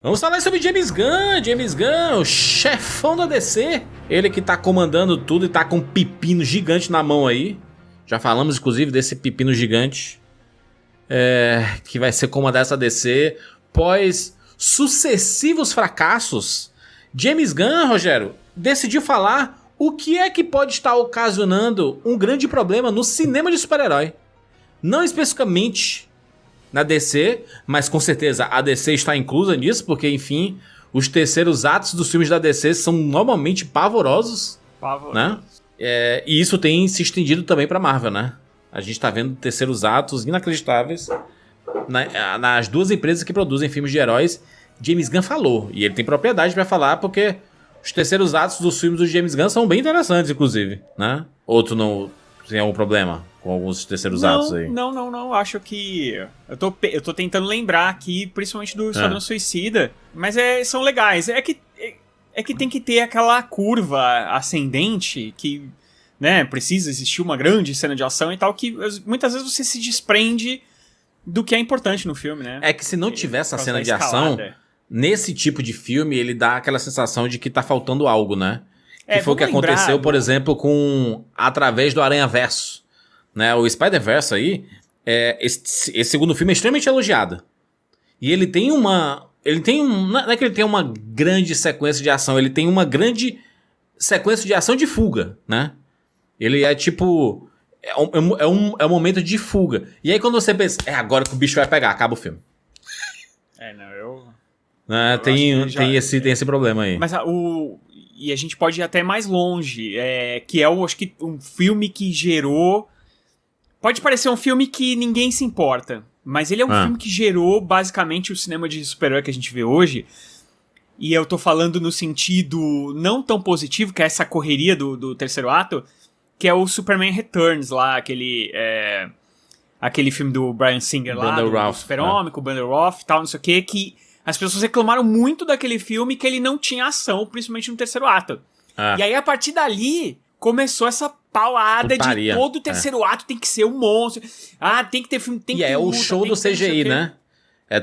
Vamos falar sobre James Gunn. James Gunn, o chefão da DC. Ele que tá comandando tudo e tá com um pepino gigante na mão aí. Já falamos, inclusive, desse pepino gigante. Que vai ser comandar essa DC. Pós sucessivos fracassos, James Gunn, Rogério, decidiu falar o que é que pode estar ocasionando um grande problema no cinema de super-herói. Não especificamente na DC, mas com certeza a DC está inclusa nisso, porque, enfim, os terceiros atos dos filmes da DC são normalmente pavorosos. Né? E isso tem se estendido também para Marvel, né? A gente tá vendo terceiros atos inacreditáveis nas duas empresas que produzem filmes de heróis. James Gunn falou, e ele tem propriedade para falar, porque os terceiros atos dos filmes do James Gunn são bem interessantes, inclusive, né? Ou tu não tem algum problema com alguns terceiros atos aí? Não. Acho que... Eu tô tentando lembrar aqui, principalmente do Esquadrão Suicida, mas são legais. É que tem que ter aquela curva ascendente que, né, precisa existir uma grande cena de ação e tal, que muitas vezes você se desprende do que é importante no filme, né? É que se não tiver essa cena de ação, nesse tipo de filme, ele dá aquela sensação de que tá faltando algo, né? Que foi o que aconteceu, por exemplo, com Através do Aranhaverso, né? O Spider-Verse aí, esse segundo filme é extremamente elogiado. E ele tem não é que ele tem uma grande sequência de ação, ele tem uma grande sequência de ação de fuga, né? Ele é tipo... É um momento de fuga. E aí quando você pensa, agora que o bicho vai pegar, acaba o filme. Tem esse problema aí. Mas e a gente pode ir até mais longe, que eu acho que um filme que gerou... Pode parecer um filme que ninguém se importa, mas ele é um filme que gerou basicamente o cinema de super-herói que a gente vê hoje. E eu tô falando no sentido não tão positivo, que é essa correria do terceiro ato, que é o Superman Returns lá, aquele filme do Bryan Singer lá, do Super-Homem, com o Brandon Routh e tal, não sei o que as pessoas reclamaram muito daquele filme, que ele não tinha ação, principalmente no terceiro ato. E aí, a partir dali, começou essa paulada de todo o terceiro ato tem que ser um monstro. Tem que ter filme, tem que ter luta, o show do CGI, né?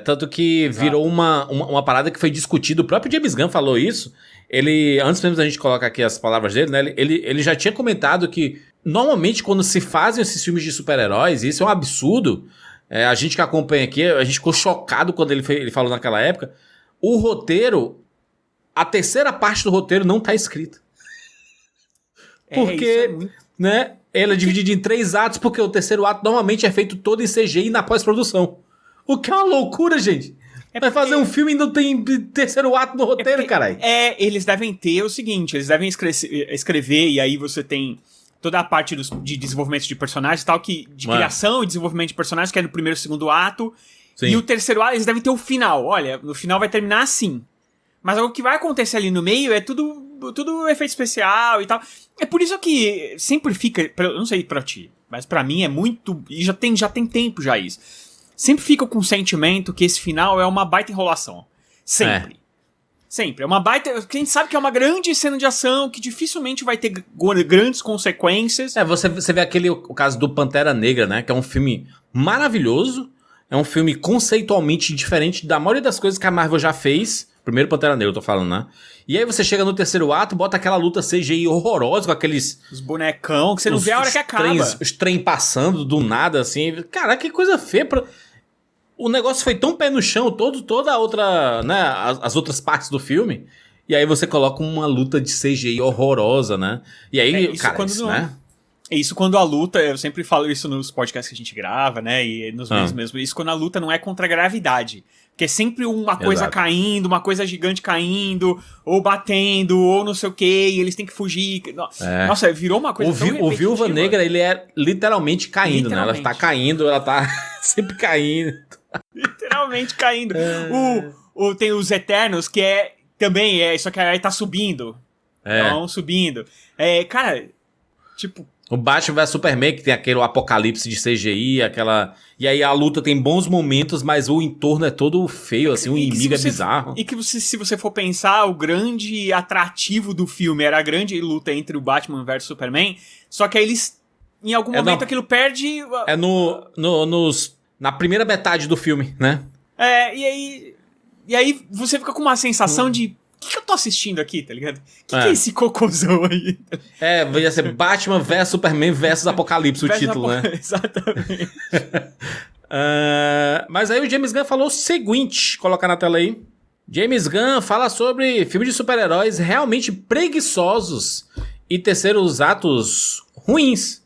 Tanto que virou uma parada que foi discutida. O próprio James Gunn falou isso. Ele, antes mesmo da gente colocar aqui as palavras dele, né? Ele já tinha comentado que, normalmente, quando se fazem esses filmes de super-heróis, isso é um absurdo. A gente que acompanha aqui, a gente ficou chocado quando ele falou naquela época. O roteiro, a terceira parte do roteiro não tá escrita. Porque, né, ele é dividido em 3 atos, porque o terceiro ato normalmente é feito todo em CGI na pós-produção. O que é uma loucura, gente. Vai fazer um filme e não tem terceiro ato no roteiro, caralho. Eles devem ter o seguinte, eles devem escrever, e aí você tem toda a parte de desenvolvimento de personagens e tal, de criação e desenvolvimento de personagens, que é no primeiro e segundo ato. Sim. E o terceiro ato, eles devem ter o final. Olha, no final vai terminar assim. Mas o que vai acontecer ali no meio é tudo efeito especial e tal. É por isso que sempre fica, eu não sei pra ti, mas pra mim é muito, e já tem tempo já isso. Sempre fica com o sentimento que esse final é uma baita enrolação. Sempre. Sempre. É uma baita... A gente sabe que é uma grande cena de ação que dificilmente vai ter grandes consequências. Você vê o caso do Pantera Negra, né? Que é um filme maravilhoso. É um filme conceitualmente diferente da maioria das coisas que a Marvel já fez. Primeiro Pantera Negra, eu tô falando, né? E aí você chega no terceiro ato, bota aquela luta CGI horrorosa com aqueles... Os bonecão, que você não vê a hora que acaba. Os trem passando do nada, assim. Caraca, que coisa feia. O negócio foi tão pé no chão, toda a outra, né, as outras partes do filme, e aí você coloca uma luta de CGI horrorosa, né? E aí, né? Isso quando a luta, eu sempre falo isso nos podcasts que a gente grava, né, e nos vídeos mesmo, isso quando a luta não é contra a gravidade, que é sempre uma coisa caindo, uma coisa gigante caindo, ou batendo, ou não sei o que, e eles têm que fugir. Nossa, virou uma coisa tão repetitiva. O Viúva Negra, ele é literalmente caindo, né? Ela tá caindo, ela tá sempre caindo. Literalmente caindo. Tem os Eternos, que também só que aí tá subindo. Então, subindo. Cara, tipo... O Batman vs Superman, que tem aquele apocalipse de CGI, e aí a luta tem bons momentos, mas o entorno é todo feio, assim, o inimigo é bizarro. E que se você for pensar, o grande atrativo do filme era a grande luta entre o Batman vs Superman, só que aí eles, em algum momento, aquilo perde... na primeira metade do filme, né? E aí... E aí você fica com uma sensação de... O que eu tô assistindo aqui, tá ligado? O que é esse cocôzão aí? Ia ser Batman vs Superman vs Apocalipse o título, né? Exatamente. Mas aí o James Gunn falou o seguinte, colocar na tela aí. James Gunn fala sobre filmes de super-heróis realmente preguiçosos e terceiros atos ruins.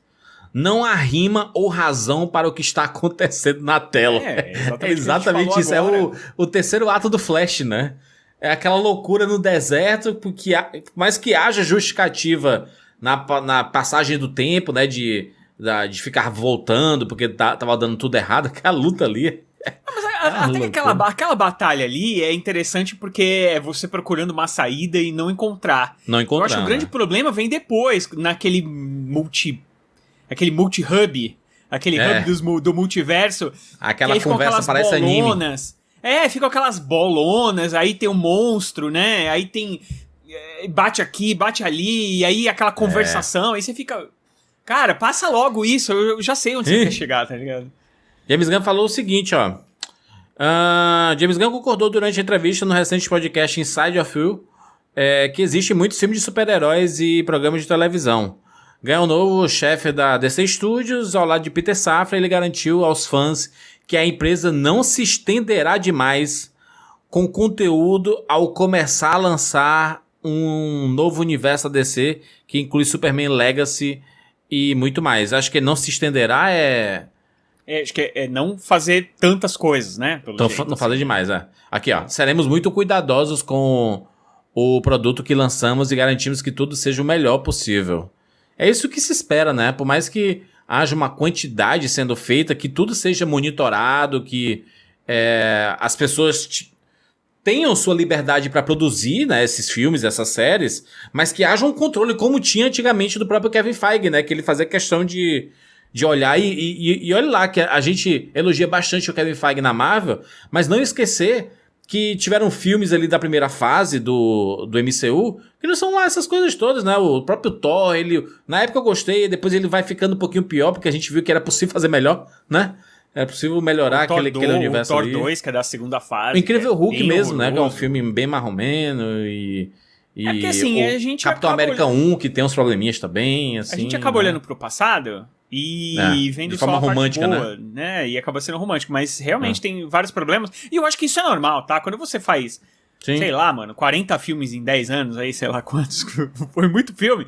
Não há rima ou razão para o que está acontecendo na tela. É exatamente isso. Agora. É o terceiro ato do Flash, né? É aquela loucura no deserto, porque mas que haja justificativa na passagem do tempo, né? De ficar voltando, porque tava dando tudo errado. Aquela luta ali. Mas até que aquela batalha ali é interessante porque é você procurando uma saída e não encontrar. Eu acho que o grande problema vem depois, naquele aquele multi-hub, aquele hub do multiverso. Aquela conversa parece anime. Ficam aquelas bolonas, aí tem um monstro, né? Aí tem... Bate aqui, bate ali, e aí aquela conversação, aí você fica... Cara, passa logo isso, eu já sei onde você quer chegar, tá ligado? James Gunn falou o seguinte, ó. James Gunn concordou durante a entrevista no recente podcast Inside of You que existe muitos filmes de super-heróis e programas de televisão. Gunn é o novo chefe da DC Studios, ao lado de Peter Safran, ele garantiu aos fãs que a empresa não se estenderá demais com conteúdo ao começar a lançar um novo universo da DC, que inclui Superman Legacy e muito mais. Acho que não se estenderá acho que é não fazer tantas coisas, né? Não fazer demais, Aqui, ó. Seremos muito cuidadosos com o produto que lançamos e garantimos que tudo seja o melhor possível. É isso que se espera, né? Por mais que haja uma quantidade sendo feita, que tudo seja monitorado, que as pessoas tenham sua liberdade para produzir, né, esses filmes, essas séries, mas que haja um controle, como tinha antigamente do próprio Kevin Feige, né? Que ele fazia questão de olhar e olha lá, que a gente elogia bastante o Kevin Feige na Marvel, mas não esquecer que tiveram filmes ali da primeira fase do MCU, que não são lá essas coisas todas, né? O próprio Thor, na época eu gostei, depois ele vai ficando um pouquinho pior, porque a gente viu que era possível fazer melhor, né? É possível melhorar aquele universo ali. O Thor 2, que é da segunda fase. O Incrível Hulk mesmo, né? Que é um filme bem marromeno e porque assim, a gente Capitão América 1, que tem uns probleminhas também, assim. A gente acaba olhando pro passado e vendo de forma só a romântica, parte boa, né? E acaba sendo romântico, mas realmente tem vários problemas. E eu acho que isso é normal, tá? Quando você faz, sei lá, mano, 40 filmes em 10 anos, aí sei lá quantos, foi muito filme,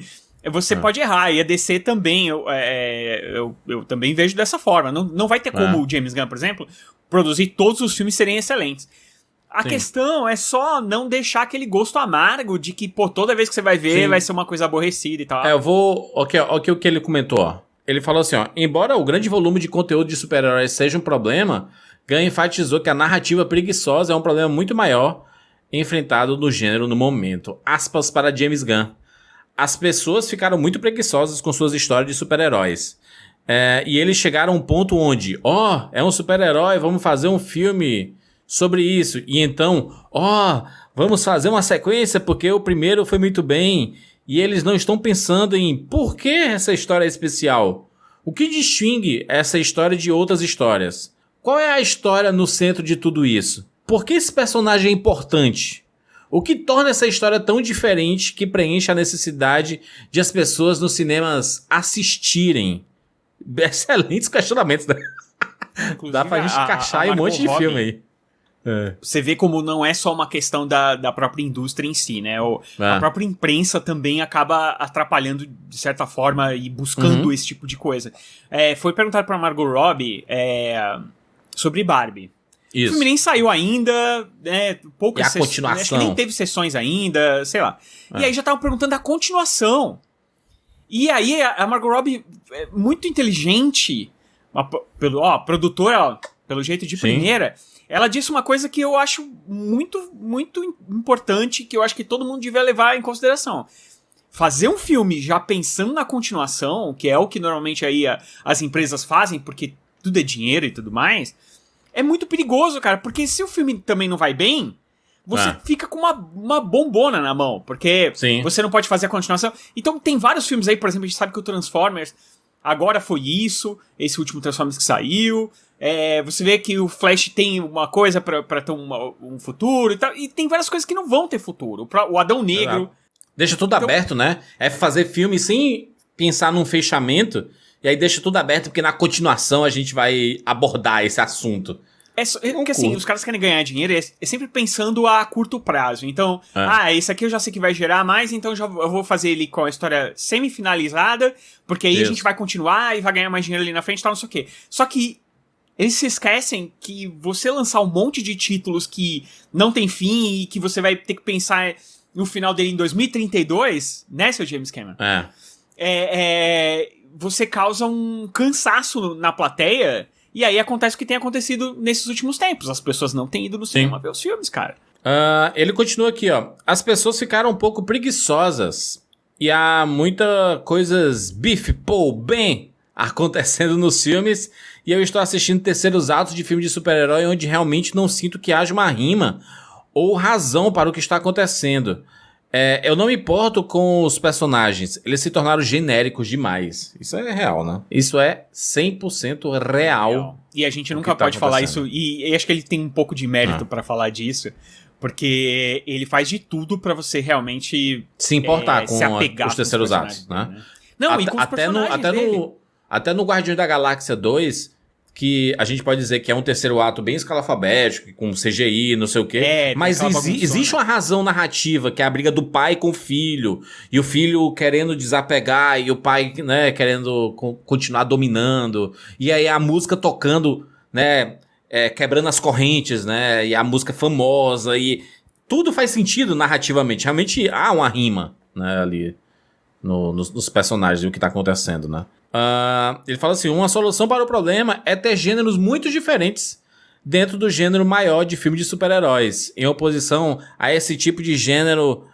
você pode errar. E a DC também, eu também vejo dessa forma. Não vai ter como o James Gunn, por exemplo, produzir todos os filmes serem excelentes. A questão é só não deixar aquele gosto amargo de que, toda vez que você vai ver, vai ser uma coisa aborrecida e tal. Eu vou... O que ele comentou, ó. Ele falou assim, ó. Embora o grande volume de conteúdo de super-heróis seja um problema, Gunn enfatizou que a narrativa preguiçosa é um problema muito maior enfrentado no gênero no momento. Aspas para James Gunn. As pessoas ficaram muito preguiçosas com suas histórias de super-heróis. E eles chegaram a um ponto onde, é um super-herói, vamos fazer um filme sobre isso. E então, vamos fazer uma sequência porque o primeiro foi muito bem. E eles não estão pensando em por que essa história é especial. O que distingue essa história de outras histórias? Qual é a história no centro de tudo isso? Por que esse personagem é importante? O que torna essa história tão diferente que preenche a necessidade de as pessoas nos cinemas assistirem? Excelentes questionamentos, né? Dá pra gente encaixar em um monte de filme aí. Você vê como não é só uma questão da própria indústria em si, né? A própria imprensa também acaba atrapalhando de certa forma e buscando esse tipo de coisa. Foi perguntado pra Margot Robbie sobre Barbie. Isso. O filme nem saiu ainda, né? Poucas sessões. Continuação. Acho que nem teve sessões ainda, sei lá. E aí já estavam perguntando da continuação. E aí a Margot Robbie é muito inteligente, produtora, pelo jeito de primeira. Ela disse uma coisa que eu acho muito, muito importante, que eu acho que todo mundo devia levar em consideração. Fazer um filme já pensando na continuação, que é o que normalmente aí as empresas fazem, porque tudo é dinheiro e tudo mais, é muito perigoso, cara, porque se o filme também não vai bem, você fica com uma bombona na mão, porque você não pode fazer a continuação. Então tem vários filmes aí, por exemplo, a gente sabe que o Transformers agora foi isso, esse último Transformers que saiu. Você vê que o Flash tem uma coisa pra ter um futuro e tal. E tem várias coisas que não vão ter futuro. O Adão Negro. Deixa tudo aberto, né? É fazer filme sem pensar num fechamento. E aí deixa tudo aberto, porque na continuação a gente vai abordar esse assunto. Porque assim, os caras querem ganhar dinheiro sempre pensando a curto prazo. Então, esse aqui eu já sei que vai gerar mais, então eu vou fazer ele com a história semi-finalizada, porque aí a gente vai continuar e vai ganhar mais dinheiro ali na frente e tal, não sei o quê. Só que eles se esquecem que você lançar um monte de títulos que não tem fim e que você vai ter que pensar no final dele em 2032, né, seu James Cameron? Você causa um cansaço na plateia, e aí acontece o que tem acontecido nesses últimos tempos. As pessoas não têm ido no cinema ver os filmes, cara. Ele continua aqui, ó. As pessoas ficaram um pouco preguiçosas e há muita coisas bem acontecendo nos filmes, e eu estou assistindo terceiros atos de filme de super-herói onde realmente não sinto que haja uma rima ou razão para o que está acontecendo. Eu não me importo com os personagens, eles se tornaram genéricos demais. Isso é real, né? Isso é 100% real. E a gente nunca pode falar isso, e acho que ele tem um pouco de mérito pra falar disso, porque ele faz de tudo pra você realmente se importar com os terceiros atos, né? Não, e com os personagens até no Guardiões da Galáxia 2, que a gente pode dizer que é um terceiro ato bem escalafabético, com CGI, não sei o quê, mas existe uma razão narrativa, que é a briga do pai com o filho, e o filho querendo desapegar, e o pai, né, querendo continuar dominando, e aí a música tocando, né, quebrando as correntes, né, e a música famosa, e tudo faz sentido narrativamente, realmente há uma rima, né, ali nos personagens e o que tá acontecendo, né. Ele fala assim, uma solução para o problema é ter gêneros muito diferentes dentro do gênero maior de filme de super-heróis, em oposição a esse tipo de gênero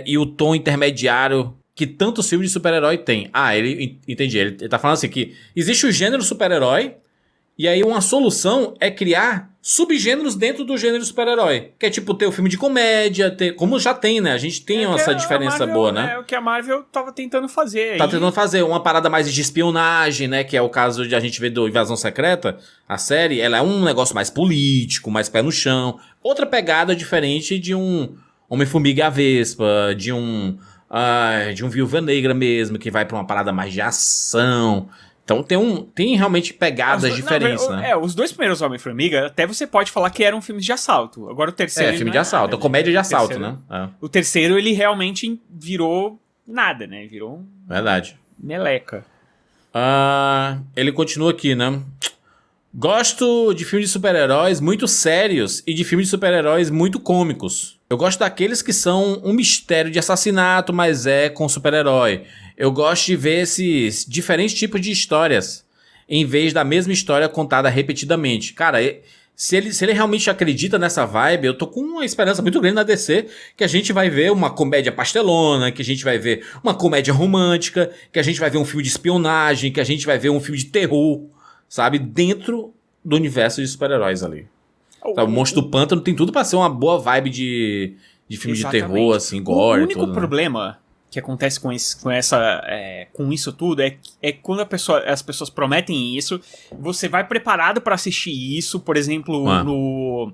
e o tom intermediário que tantos filmes de super-herói tem. Entendi, ele tá falando assim que existe o gênero super-herói, e aí uma solução é criar subgêneros dentro do gênero super-herói. Que é tipo ter o filme de comédia, como já tem, né? A gente tem essa diferença Marvel, boa, né? É o que a Marvel tava tentando fazer. Tá tentando fazer uma parada mais de espionagem, né? Que é o caso de a gente ver do Invasão Secreta. A série, ela é um negócio mais político, mais pé no chão. Outra pegada diferente de um Homem-Formiga e a Vespa, de um Viúva Negra mesmo, que vai pra uma parada mais de ação. Então tem realmente pegadas diferentes, né? Os dois primeiros Homem-Formiga, até você pode falar que eram filmes de assalto. Agora o terceiro... filme de assalto, comédia de assalto, né? O terceiro, ele realmente virou nada, né? Virou verdade. Meleca. Ele continua aqui, né? Gosto de filmes de super-heróis muito sérios e de filmes de super-heróis muito cômicos. Eu gosto daqueles que são um mistério de assassinato, mas com super-herói. Eu gosto de ver esses diferentes tipos de histórias, em vez da mesma história contada repetidamente. Cara, se ele realmente acredita nessa vibe, eu tô com uma esperança muito grande na DC, que a gente vai ver uma comédia pastelona, que a gente vai ver uma comédia romântica, que a gente vai ver um filme de espionagem, que a gente vai ver um filme de terror, sabe? Dentro do universo de super-heróis ali. O Monstro do Pântano tem tudo pra ser uma boa vibe de filme de terror, assim, gore. O único problema que acontece com isso tudo é quando as pessoas prometem isso, você vai preparado pra assistir isso, por exemplo, no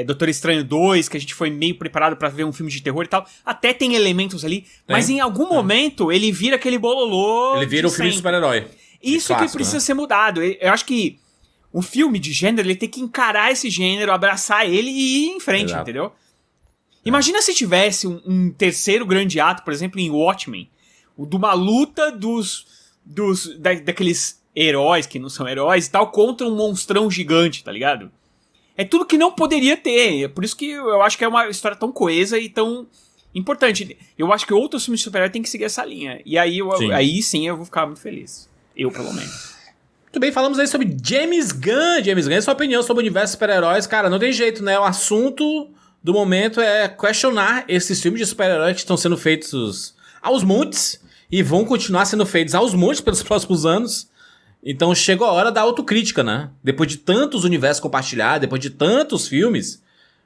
Doutor Estranho 2, que a gente foi meio preparado pra ver um filme de terror e tal, até tem elementos ali, mas em algum momento ele vira aquele bololô. Ele vira um filme de super-herói. Isso clássico, que precisa ser mudado. Eu acho que um filme de gênero, ele tem que encarar esse gênero, abraçar ele e ir em frente, entendeu? Imagina se tivesse um terceiro grande ato, por exemplo, em Watchmen, de uma luta daqueles heróis que não são heróis e tal, contra um monstrão gigante, tá ligado? É tudo que não poderia ter. Por isso que eu acho que é uma história tão coesa e tão importante. Eu acho que outros filmes de super-herói têm que seguir essa linha. E aí sim eu vou ficar muito feliz. Eu, pelo menos. Muito bem, falamos aí sobre James Gunn. James Gunn, sua opinião sobre o universo de super-heróis. Cara, não tem jeito, né? O assunto do momento é questionar esses filmes de super-heróis que estão sendo feitos aos montes e vão continuar sendo feitos aos montes pelos próximos anos. Então chegou a hora da autocrítica, né? Depois de tantos universos compartilhados, depois de tantos filmes,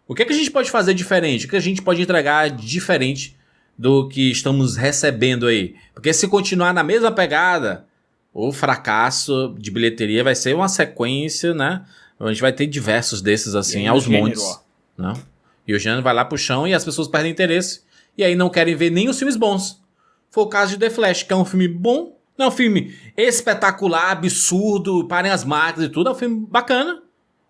o que a gente pode fazer diferente? O que a gente pode entregar diferente do que estamos recebendo aí? Porque se continuar na mesma pegada, o fracasso de bilheteria vai ser uma sequência, né? A gente vai ter diversos desses assim, aos montes. Né? E o gênero vai lá pro chão e as pessoas perdem interesse. E aí não querem ver nem os filmes bons. Foi o caso de The Flash, que é um filme bom. Não é um filme espetacular, absurdo, parem as máquinas e tudo. É um filme bacana.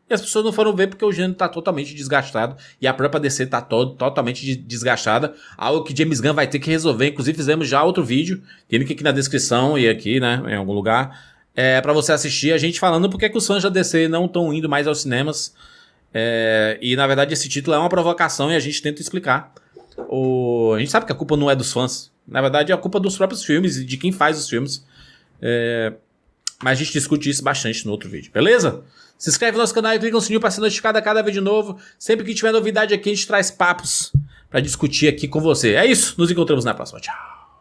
E as pessoas não foram ver porque o gênero tá totalmente desgastado. E a própria DC tá totalmente desgastada. Algo que James Gunn vai ter que resolver. Inclusive fizemos já outro vídeo. Tem link aqui na descrição e aqui, né, em algum lugar. Pra você assistir. A gente falando porque que os fãs da DC não estão indo mais aos cinemas. E na verdade esse título é uma provocação e a gente tenta explicar. A gente sabe que a culpa não é dos fãs. Na verdade é a culpa dos próprios filmes e de quem faz os filmes. Mas a gente discute isso bastante no outro vídeo, beleza? Se inscreve no nosso canal e clica no sininho para ser notificado a cada vídeo novo. Sempre que tiver novidade aqui, a gente traz papos para discutir aqui com você. É isso, nos encontramos na próxima. Tchau!